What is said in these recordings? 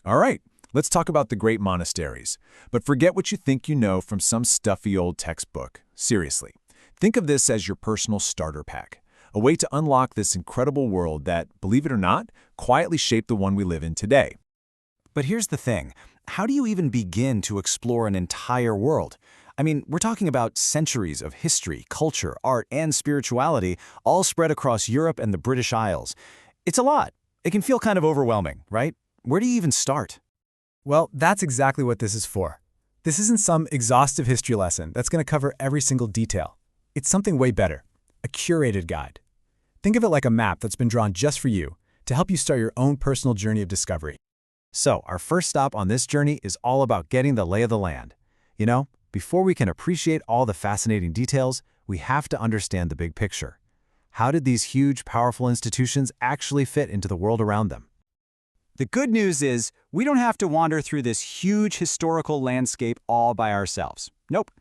All right, let's talk about the great monasteries. But forget what you think you know from some stuffy old textbook. Seriously, think of this as your personal starter pack, a way to unlock this incredible world that, believe it or not, quietly shaped the one we live in today. But here's the thing. How do you even begin to explore an entire world? I mean, we're talking about centuries of history, culture, art, and spirituality all spread across Europe and the British Isles. It's a lot. It can feel kind of overwhelming, right? Where do you even start? Well, that's exactly what this is for. This isn't some exhaustive history lesson that's going to cover every single detail. It's something way better, a curated guide. Think of it like a map that's been drawn just for you to help you start your own personal journey of discovery. So, our first stop on this journey is all about getting the lay of the land. You know, before we can appreciate all the fascinating details, we have to understand the big picture. How did these huge, powerful institutions actually fit into the world around them? The good news is, we don't have to wander through this huge historical landscape all by ourselves. Nope.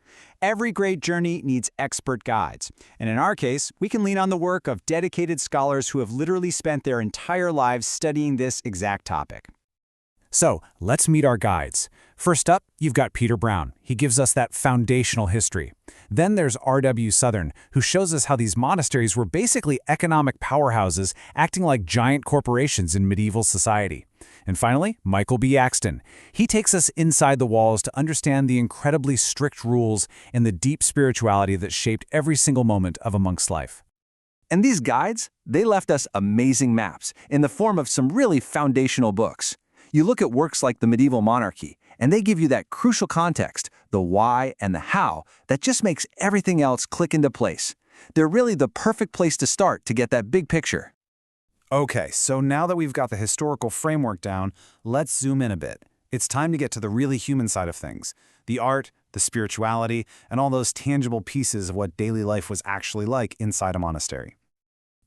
Every great journey needs expert guides. And in our case, we can lean on the work of dedicated scholars who have literally spent their entire lives studying this exact topic. So, let's meet our guides. First up, you've got Peter Brown. He gives us that foundational history. Then there's R.W. Southern, who shows us how these monasteries were basically economic powerhouses acting like giant corporations in medieval society. And finally, Michael B. Axton. He takes us inside the walls to understand the incredibly strict rules and the deep spirituality that shaped every single moment of a monk's life. And these guides, they left us amazing maps in the form of some really foundational books. You look at works like The Medieval Monarchy, and they give you that crucial context, the why and the how, that just makes everything else click into place. They're really the perfect place to start to get that big picture. Okay, so now that we've got the historical framework down, let's zoom in a bit. It's time to get to the really human side of things. The art, the spirituality, and all those tangible pieces of what daily life was actually like inside a monastery.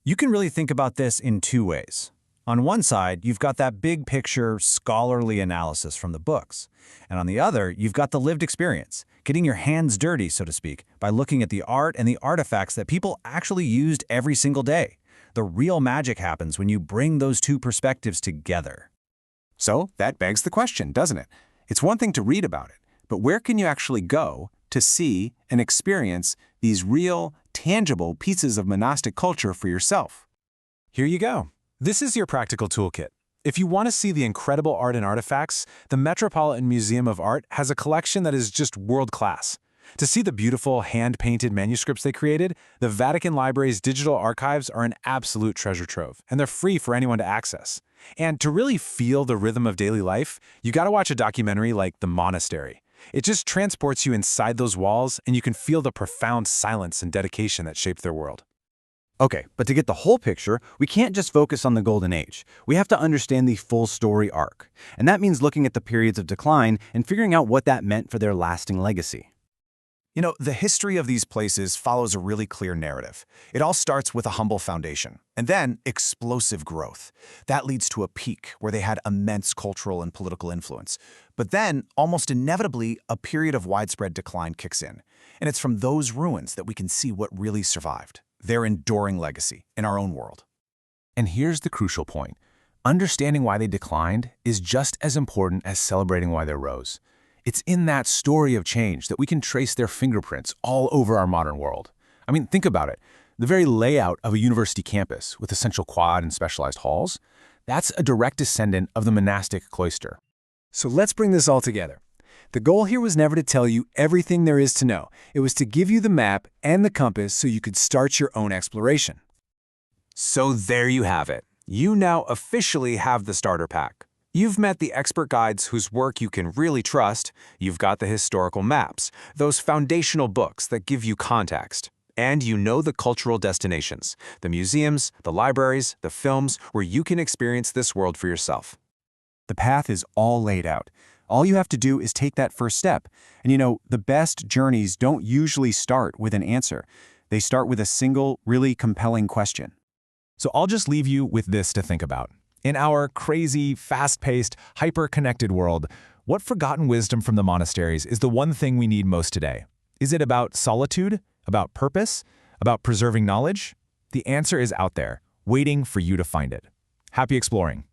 You can really think about this in two ways. On one side, you've got that big picture, scholarly analysis from the books. And on the other, you've got the lived experience, getting your hands dirty, so to speak, by looking at the art and the artifacts that people actually used every single day. The real magic happens when you bring those two perspectives together. So that begs the question, doesn't it? It's one thing to read about it, but where can you actually go to see and experience these real, tangible pieces of monastic culture for yourself? Here you go. This is your practical toolkit. If you want to see the incredible art and artifacts, the Metropolitan Museum of Art has a collection that is just world-class. To see the beautiful hand-painted manuscripts they created, the Vatican Library's digital archives are an absolute treasure trove, and they're free for anyone to access. And to really feel the rhythm of daily life, you gotta watch a documentary like The Monastery. It just transports you inside those walls, and you can feel the profound silence and dedication that shaped their world. Okay, but to get the whole picture, we can't just focus on the Golden Age. We have to understand the full story arc. And that means looking at the periods of decline and figuring out what that meant for their lasting legacy. You know, the history of these places follows a really clear narrative. It all starts with a humble foundation, and then explosive growth. That leads to a peak where they had immense cultural and political influence. But then, almost inevitably, a period of widespread decline kicks in. And it's from those ruins that we can see what really survived, their enduring legacy in our own world. And here's the crucial point. Understanding why they declined is just as important as celebrating why they rose. It's in that story of change that we can trace their fingerprints all over our modern world. I mean, think about it. The very layout of a university campus with a central quad and specialized halls, that's a direct descendant of the monastic cloister. So let's bring this all together. The goal here was never to tell you everything there is to know. It was to give you the map and the compass so you could start your own exploration. So there you have it. You now officially have the starter pack. You've met the expert guides whose work you can really trust. You've got the historical maps, those foundational books that give you context. And you know the cultural destinations, the museums, the libraries, the films, where you can experience this world for yourself. The path is all laid out. All you have to do is take that first step. And you know, the best journeys don't usually start with an answer. They start with a single, really compelling question. So I'll just leave you with this to think about. In our crazy, fast-paced, hyper-connected world, what forgotten wisdom from the monasteries is the one thing we need most today? Is it about solitude? About purpose? About preserving knowledge? The answer is out there, waiting for you to find it. Happy exploring!